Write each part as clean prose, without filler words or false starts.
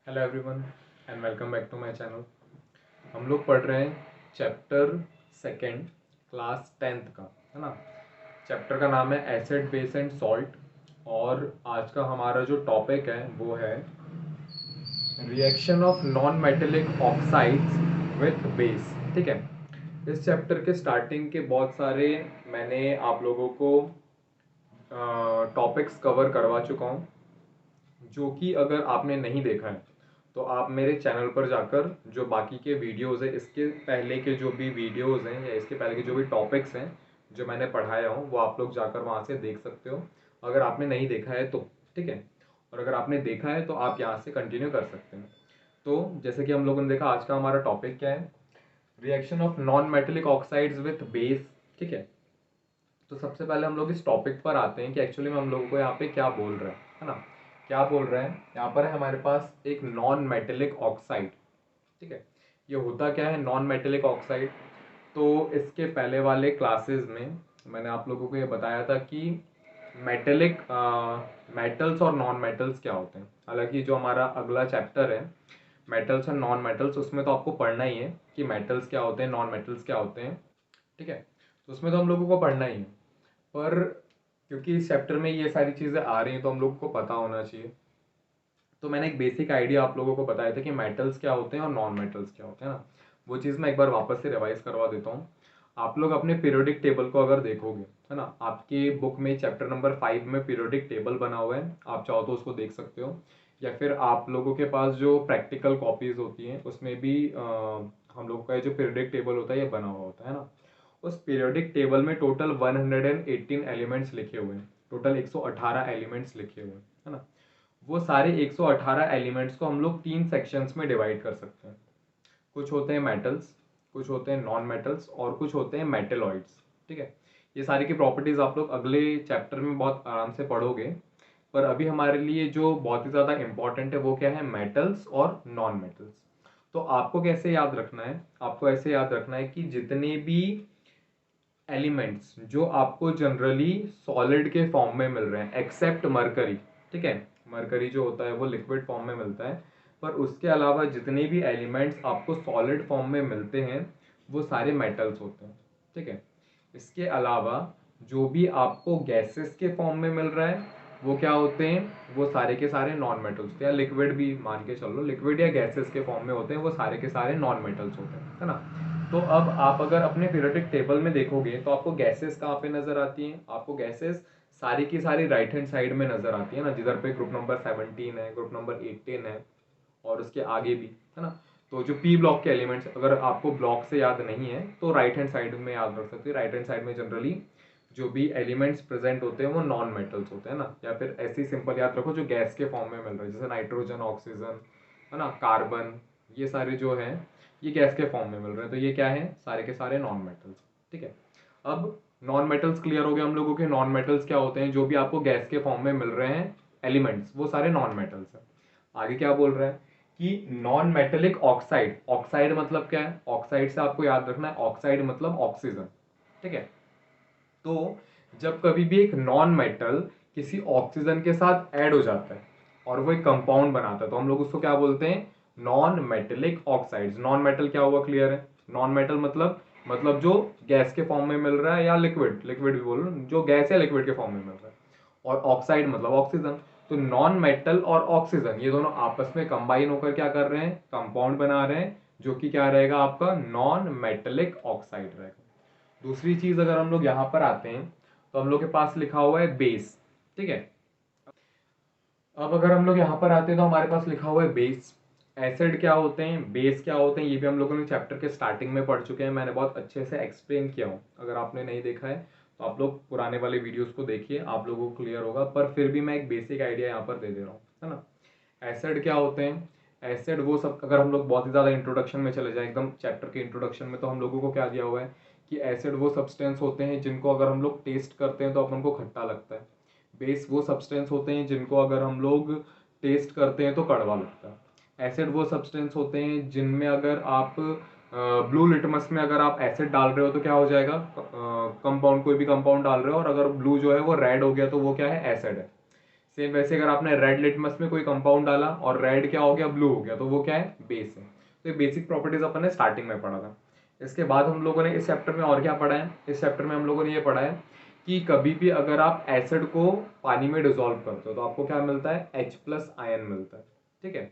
Hello everyone and welcome back to my channel. हम लोग पढ़ रहे हैं चैप्टर सेकंड क्लास 10th का, है ना। चैप्टर का नाम है एसिड बेस एंड सॉल्ट और आज का हमारा जो टॉपिक है वो है reaction of non metallic oxides with base. ठीक है, इस चैप्टर के स्टार्टिंग के बहुत सारे मैंने आप लोगों को टॉपिक्स कवर करवा चुका हूँ, जो कि अगर आपने नहीं देखा है तो आप मेरे चैनल पर जाकर जो बाकी के वीडियोस है, इसके पहले के जो भी वीडियोस हैं या इसके पहले के जो भी टॉपिक्स हैं जो मैंने पढ़ाया हूँ वो आप लोग जाकर वहाँ से देख सकते हो, अगर आपने नहीं देखा है तो। ठीक है, और अगर आपने देखा है तो आप यहाँ से कंटिन्यू कर सकते हैं। तो जैसे कि हम लोगों ने देखा, आज का हमारा टॉपिक क्या है, reaction of non metallic oxides with base. ठीक है, तो सबसे पहले हम लोग इस टॉपिक पर आते हैं कि एक्चुअली में हम लोगों को यहाँ पे क्या बोल रहा है ना। क्या बोल रहे हैं यहाँ पर है हमारे पास एक नॉन मेटेलिक ऑक्साइड। ठीक है, ये होता क्या है नॉन मेटेलिक ऑक्साइड। तो इसके पहले वाले क्लासेस में मैंने आप लोगों को ये बताया था कि मेटेलिक मेटल्स और नॉन मेटल्स क्या होते हैं। हालांकि जो हमारा अगला चैप्टर है मेटल्स एंड नॉन मेटल्स, उसमें तो आपको पढ़ना ही है कि मेटल्स क्या होते हैं, नॉन मेटल्स क्या होते हैं। ठीक है, तो उसमें तो हम लोगों को पढ़ना ही है, पर क्योंकि इस चैप्टर में ये सारी चीज़ें आ रही हैं तो हम लोगों को पता होना चाहिए। तो मैंने एक बेसिक आइडिया आप लोगों को बताया था कि मेटल्स क्या होते हैं और नॉन मेटल्स क्या होते हैं ना। वो चीज़ मैं एक बार वापस से रिवाइज करवा देता हूँ। आप लोग अपने पीरियोडिक टेबल को अगर देखोगे, है ना, आपके बुक में चैप्टर नंबर 5 में पीरियोडिक टेबल बना हुआ है, आप चाहो तो उसको देख सकते हो, या फिर आप लोगों के पास जो प्रैक्टिकल कॉपीज होती हैं उसमें भी हम लोगों का जो पीरियोडिक टेबल होता है ये बना हुआ होता है ना। उस पीरियोडिक टेबल में टोटल 118 एलिमेंट्स लिखे हुए हैं, टोटल 118 एलिमेंट्स लिखे हुए हैं, है ना। वो सारे 118 एलिमेंट्स को हम लोग 3 सेक्शंस में डिवाइड कर सकते हैं। कुछ होते हैं मेटल्स, कुछ होते हैं नॉन मेटल्स और कुछ होते हैं मेटेलॉइड्स। ठीक है, ये सारी की प्रॉपर्टीज आप लोग अगले चैप्टर में बहुत आराम से पढ़ोगे, पर अभी हमारे लिए जो बहुत ही ज़्यादा इंपॉर्टेंट है वो क्या है, मेटल्स और नॉन मेटल्स। तो आपको कैसे याद रखना है, आपको ऐसे याद रखना है कि जितने भी एलिमेंट्स जो आपको जनरली सॉलिड के फॉर्म में मिल रहे हैं एक्सेप्ट मरकरी। ठीक है, मरकरी जो होता है वो लिक्विड फॉर्म में मिलता है, पर उसके अलावा जितने भी एलिमेंट्स आपको सॉलिड फॉर्म में मिलते हैं वो सारे मेटल्स होते हैं। ठीक है, इसके अलावा जो भी आपको गैसेस के फॉर्म में मिल रहा है वो क्या होते हैं, वो सारे के सारे नॉन मेटल्स, या लिक्विड भी मान के चलो, लिक्विड या गैसेस के फॉर्म में होते हैं वो सारे के सारे नॉन मेटल्स होते हैं, है ना। तो अब आप अगर अपने पीरियोडिक टेबल में देखोगे तो आपको गैसेस कहाँ पे नजर आती हैं, आपको गैसेस सारी की सारी राइट हैंड साइड में नजर आती है ना, जिधर पे ग्रुप नंबर 17 है, ग्रुप नंबर 18 है और उसके आगे भी, है ना। तो जो पी ब्लॉक के एलिमेंट्स अगर आपको ब्लॉक से याद नहीं है तो राइट हैंड साइड में याद रख सकते हैं। राइट हैंड साइड में जनरली जो भी एलिमेंट्स प्रेजेंट होते हैं वो नॉन मेटल्स होते हैं ना, या फिर ऐसी सिंपल याद रखो जो गैस के फॉर्म में मिल रहा है, जैसे नाइट्रोजन, ऑक्सीजन, है ना, कार्बन, ये सारे जो हैं ये गैस के फॉर्म में मिल रहे हैं, तो ये क्या है, सारे के सारे नॉन मेटल्स। ठीक है, अब नॉन मेटल्स क्लियर हो गए हम लोगों के। नॉन मेटल्स क्या होते हैं, जो भी आपको गैस के फॉर्म में मिल रहे हैं एलिमेंट्स वो सारे नॉन मेटल्स हैं। आगे क्या बोल रहा है कि नॉन मेटेलिक ऑक्साइड, ऑक्साइड मतलब क्या है, ऑक्साइड से आपको याद रखना है ऑक्साइड मतलब ऑक्सीजन। ठीक है, तो जब कभी भी एक नॉन मेटल किसी ऑक्सीजन के साथ ऐड हो जाता है और वो एक कंपाउंड बनाता है तो हम लोग उसको क्या बोलते हैं, non metallic oxides. Non metal क्या हुआ, क्लियर है, नॉन मेटल मतलब जो गैस के फॉर्म में मिल रहा है, या लिक्विड, लिक्विड भी बोलो, जो गैस या लिक्विड के फॉर्म में मिल रहा है, और ऑक्साइड मतलब ऑक्सीजन। तो नॉन मेटल और ऑक्सीजन ये दोनों आपस में कंबाइन होकर क्या कर रहे हैं, कंपाउंड बना रहे हैं, जो कि क्या रहेगा आपका नॉन मेटेलिक ऑक्साइड रहेगा। दूसरी चीज अगर हम लोग यहां पर आते हैं तो हम लोग के पास लिखा हुआ है बेस। ठीक है, अब अगर हम लोग यहाँ पर आते हैं तो हमारे पास लिखा हुआ है बेस। एसिड क्या होते हैं, बेस क्या होते हैं, ये भी हम लोगों ने चैप्टर के स्टार्टिंग में पढ़ चुके हैं, मैंने बहुत अच्छे से एक्सप्लेन किया हूँ। अगर आपने नहीं देखा है तो आप लोग पुराने वाले वीडियोस को देखिए, आप लोगों को क्लियर होगा, पर फिर भी मैं एक बेसिक आइडिया यहाँ पर दे दे रहा हूँ, है ना। एसिड क्या होते हैं, एसिड वो सब, अगर हम लोग बहुत ही ज़्यादा इंट्रोडक्शन में चले जाएं, एकदम चैप्टर के इंट्रोडक्शन में, तो हम लोगों को क्या दिया हुआ है कि एसिड वो सब्सटेंस होते हैं जिनको अगर हम लोग टेस्ट करते हैं तो अपन को खट्टा लगता है। बेस वो सब्सटेंस होते हैं जिनको अगर हम लोग टेस्ट करते हैं तो कड़वा लगता है। एसिड वो सब्सटेंस होते हैं जिनमें अगर आप ब्लू लिटमस में अगर आप एसिड डाल रहे हो तो क्या हो जाएगा, कंपाउंड, कोई भी कंपाउंड डाल रहे हो और अगर ब्लू जो है वो रेड हो गया तो वो क्या है, एसिड है। सेम वैसे अगर आपने रेड लिटमस में कोई कंपाउंड डाला और रेड क्या हो गया, ब्लू हो गया, तो वो क्या है, बेस है। तो ये बेसिक प्रॉपर्टीज अपन ने स्टार्टिंग में पढ़ा था। इसके बाद हम लोगों ने इस चैप्टर में और क्या पढ़ा है, इस चैप्टर में हम लोगों ने ये पढ़ा है कि कभी भी अगर आप एसिड को पानी में डिजोल्व करते हो तो आपको क्या मिलता है, H+ आयन मिलता है, ठीक है।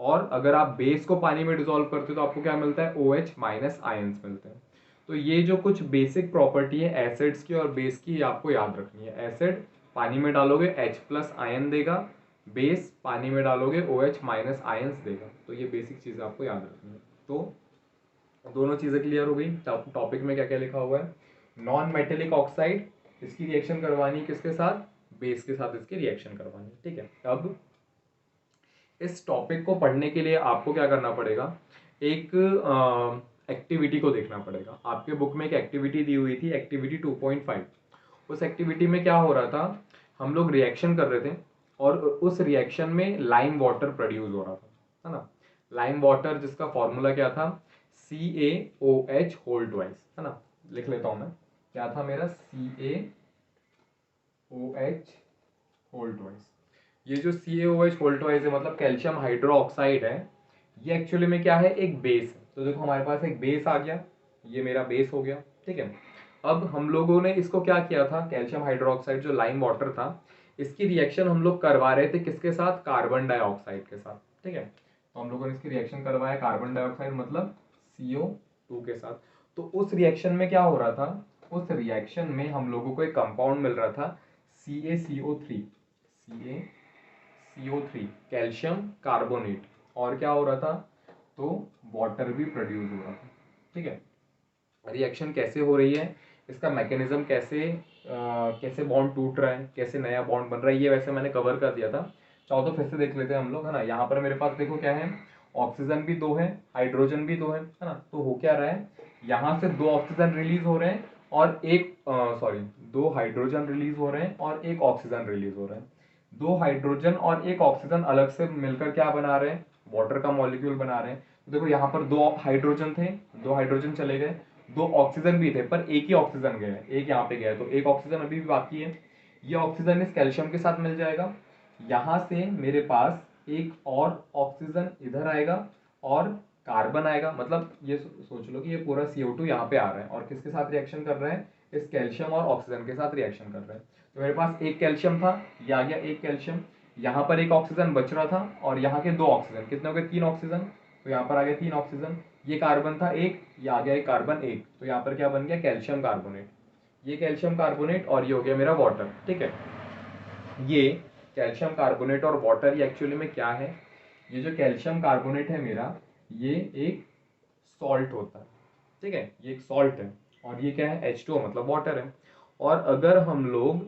और अगर आप बेस को पानी में डिसॉल्व करते हो तो आपको क्या मिलता है, OH- आयंस मिलते हैं। तो ये जो कुछ बेसिक प्रॉपर्टी है एसिड्स की और बेस की, ये आपको याद रखनी है। एसिड पानी में डालोगे H+ आयन देगा, बेस पानी में डालोगे OH- आयंस देगा। तो ये बेसिक चीज़ आपको याद रखनी है। तो दोनों चीज़ें क्लियर हो गई। टॉपिक में क्या क्या लिखा हुआ है, नॉन मेटेलिक ऑक्साइड, इसकी रिएक्शन करवानी किसके साथ, बेस के साथ इसकी रिएक्शन करवानी, ठीक है। अब इस टॉपिक को पढ़ने के लिए आपको क्या करना पड़ेगा, एक एक्टिविटी को देखना पड़ेगा। आपके बुक में एक एक्टिविटी दी हुई थी, एक्टिविटी 2.5। उस एक्टिविटी में क्या हो रहा था, हम लोग रिएक्शन कर रहे थे और उस रिएक्शन में लाइम वाटर प्रोड्यूस हो रहा था, है ना। लाइम वाटर जिसका फॉर्मूला क्या था, CaOH होल ट्वाइस, है ना। लिख लेता हूं मैं, क्या था मेरा, CaOH होल ट्वाइस। ये जो CaOH होल ट्वाइस है मतलब कैल्शियम हाइड्रो ऑक्साइड है, ये एक्चुअली में क्या है, एक बेस है। तो देखो हमारे पास एक बेस आ गया, ये मेरा बेस हो गया, ठीक है। अब हम लोगों ने इसको क्या किया था, कैल्शियम हाइड्रोक्साइड जो लाइम वाटर था, इसकी रिएक्शन हम लोग करवा रहे थे किसके साथ, कार्बन डाइऑक्साइड के साथ, ठीक है। तो हम लोगों ने इसकी रिएक्शन करवाया कार्बन डाइऑक्साइड मतलब CO2 के साथ। तो उस रिएक्शन में क्या हो रहा था, उस रिएक्शन में हम लोगों को एक कंपाउंड मिल रहा था CaCO3, CaCO3 कैल्शियम कार्बोनेट। और क्या हो रहा था, तो वाटर भी प्रोड्यूस हो रहा था, ठीक है। रिएक्शन कैसे हो रही है, इसका मैकेनिज्म कैसे बॉन्ड टूट रहा है, कैसे नया बॉन्ड बन रहा है, ये वैसे मैंने कवर कर दिया था। चाहो तो फिर से देख लेते हैं हम लोग, है ना। यहाँ पर मेरे पास देखो क्या है, ऑक्सीजन भी 2 है, हाइड्रोजन भी 2 है ना। तो हो क्या रहा है, यहाँ से 2 ऑक्सीजन रिलीज हो रहे हैं और एक 2 हाइड्रोजन रिलीज हो रहे हैं और एक ऑक्सीजन रिलीज हो रहे हैं। 2 हाइड्रोजन और एक ऑक्सीजन अलग से मिलकर क्या बना रहे हैं, वाटर का मॉलिक्यूल बना रहे हैं। तो देखो यहाँ पर 2 हाइड्रोजन थे, 2 हाइड्रोजन चले गए, 2 ऑक्सीजन भी थे, पर एक ही ऑक्सीजन गया है, एक यहाँ पे गया है, तो एक ऑक्सीजन अभी भी बाकी है। ये ऑक्सीजन इस कैल्शियम के साथ मिल जाएगा, यहाँ से मेरे पास एक और ऑक्सीजन इधर आएगा और कार्बन आएगा। मतलब ये सोच लो कि ये पूरा CO2 यहाँ पे आ रहा है और किसके साथ रिएक्शन कर रहा है, इस कैल्शियम और ऑक्सीजन के साथ रिएक्शन कर रहा है। तो मेरे पास एक कैल्शियम था, ये आ गया एक कैल्शियम, यहाँ पर एक ऑक्सीजन बच रहा था और यहाँ के 2 ऑक्सीजन, कितने हो गए, 3 ऑक्सीजन। तो यहाँ पर आ गया 3 ऑक्सीजन, ये कार्बन था एक, ये आ गया एक कार्बन एक, तो यहाँ पर क्या बन गया, कैल्शियम कार्बोनेट। ये कैल्शियम कार्बोनेट और ये हो गया मेरा वाटर, ठीक है। ये कैल्शियम कार्बोनेट और वाटर ये एक्चुअली में क्या है, ये जो कैल्शियम कार्बोनेट है मेरा, ये एक सॉल्ट होता है, ठीक है, ये एक सॉल्ट है। और ये क्या है, H2O मतलब वाटर है। और अगर हम लोग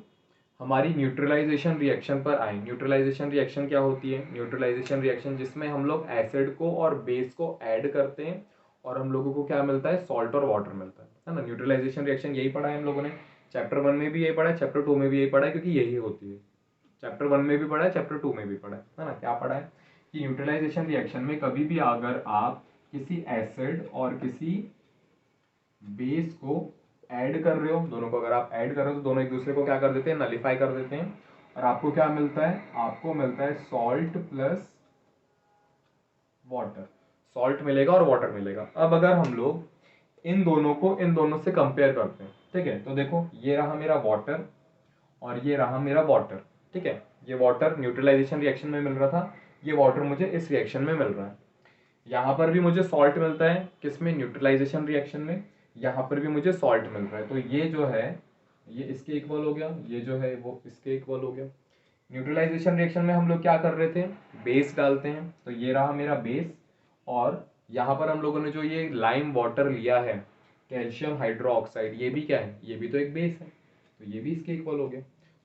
हमारी न्यूट्रलाइजेशन रिएक्शन पर आए, न्यूट्रलाइजेशन रिएक्शन क्या होती है, न्यूट्रलाइजेशन रिएक्शन जिसमें हम लोग एसिड को और बेस को ऐड करते हैं और हम लोगों को क्या मिलता है, सॉल्ट और वाटर मिलता है ना। न्यूट्रलाइजेशन रिएक्शन यही पढ़ा है हम लोगों ने, चैप्टर 1 में भी यही पढ़ा है, चैप्टर 2 में भी यही पढ़ा है, क्योंकि यही होती है। चैप्टर 1 में भी पढ़ा है, चैप्टर 2 में भी पढ़ा है ना। क्या पढ़ा है कि न्यूट्रलाइजेशन रिएक्शन में कभी भी अगर आप किसी एसिड और किसी बेस को ऐड कर रहे हो, दोनों को अगर आप ऐड कर रहे हो तो दोनों एक दूसरे को क्या कर देते हैं, नलीफाई कर देते हैं। और आपको क्या मिलता है, आपको मिलता है सॉल्ट प्लस वाटर, सॉल्ट मिलेगा और वाटर मिलेगा। अब अगर हम लोग इन दोनों को इन दोनों से कंपेयर करते हैं, ठीक है, तो देखो ये रहा मेरा वाटर और ये रहा मेरा वाटर, ठीक है। ये वाटर न्यूट्रलाइजेशन रिएक्शन में मिल रहा था, ये वाटर मुझे इस रिएक्शन में मिल रहा है। यहाँ पर भी मुझे सॉल्ट मिलता है, किसमें, न्यूट्रलाइजेशन रिएक्शन में। यहाँ पर भी मुझे सॉल्ट मिल रहा है, तो ये जो है ये इसके इक्वल हो गया, ये जो है वो इसके इक्वल हो गया। न्यूट्रलाइजेशन रिएक्शन में हम लोग क्या कर रहे थे, बेस डालते हैं, तो ये रहा मेरा बेस। और यहाँ पर हम लोगों ने जो ये लाइम वाटर लिया है, कैल्शियम हाइड्रोक्साइड, ये भी क्या है, ये भी तो एक बेस है, तो ये भी इसके इक्वल हो गया।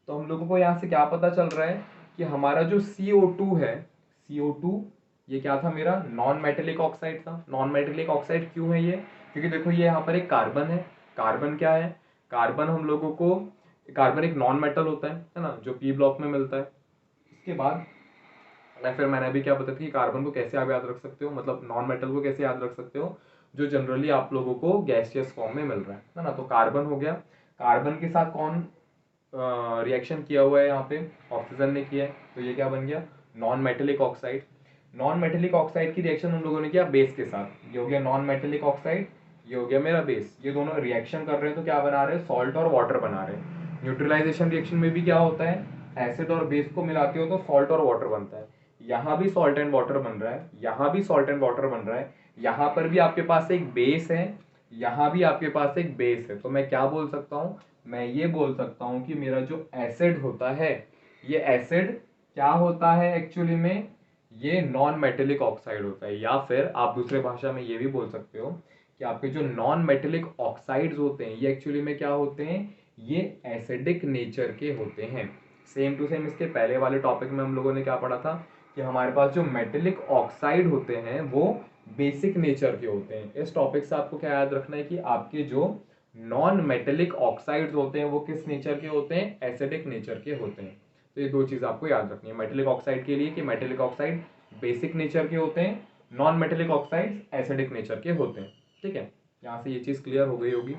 तो हम लोगों को यहाँ से क्या पता चल रहा है कि हमारा जो CO2 है, CO2 ये क्या था मेरा, नॉन मेटेलिक ऑक्साइड था। नॉन मेटेलिक ऑक्साइड क्यों है ये, क्योंकि देखो ये यहाँ पर एक कार्बन है, कार्बन क्या है, कार्बन हम लोगों को, कार्बन एक नॉन मेटल होता है ना, जो P ब्लॉक में मिलता है। इसके बाद मैंने अभी क्या बताया कि कार्बन को कैसे आप याद रख सकते हो, मतलब नॉन मेटल को कैसे याद रख सकते हो, जो जनरली आप लोगों को गैसियस फॉर्म में मिल रहा है ना। तो कार्बन हो गया, कार्बन के साथ कौन रिएक्शन किया हुआ है यहाँ पे, ऑक्सीजन ने किया है, तो ये क्या बन गया, non metallic oxide. Non metallic oxide की रिएक्शन हम लोगों ने किया बेस के साथ, ये हो गया नॉन मेटेलिक ऑक्साइड, ये हो गया मेरा बेस। ये दोनों रिएक्शन कर रहे हैं तो क्या बना रहे हैं, सॉल्ट और वाटर बना रहे हैं। न्यूट्रलाइजेशन रिएक्शन में भी क्या होता है, एसिड और बेस को मिलाते हो तो सॉल्ट और वाटर बनता है। यहाँ भी सॉल्ट एंड वाटर बन रहा है, यहाँ भी सॉल्ट एंड वाटर बन रहा है, यहाँ पर भी आपके पास एक बेस है, यहाँ भी आपके पास एक बेस है। तो मैं क्या बोल सकता हूँ, मैं ये बोल सकता हूँ कि मेरा जो एसिड होता है, ये एसिड क्या होता है एक्चुअली में, ये नॉन मेटेलिक ऑक्साइड होता है। या फिर आप दूसरे भाषा में ये भी बोल सकते हो कि आपके जो नॉन मेटेलिक ऑक्साइड्स होते हैं ये एक्चुअली में क्या होते हैं, ये एसिडिक नेचर के होते हैं। सेम टू सेम इसके पहले वाले टॉपिक में हम लोगों ने क्या पढ़ा था कि हमारे पास जो मेटेलिक ऑक्साइड होते हैं वो बेसिक नेचर के होते हैं। इस टॉपिक से आपको क्या याद रखना है कि आपके जो नॉन मेटेलिक ऑक्साइड्स होते हैं वो किस नेचर के होते हैं, एसिडिक नेचर के होते हैं। तो ये दो चीज़ आपको याद रखनी है मेटेलिक ऑक्साइड के लिए कि मेटेलिक ऑक्साइड बेसिक नेचर के होते हैं, non metallic oxides acidic nature के होते हैं। ठीक है, यहाँ से ये चीज़ क्लियर हो गई होगी।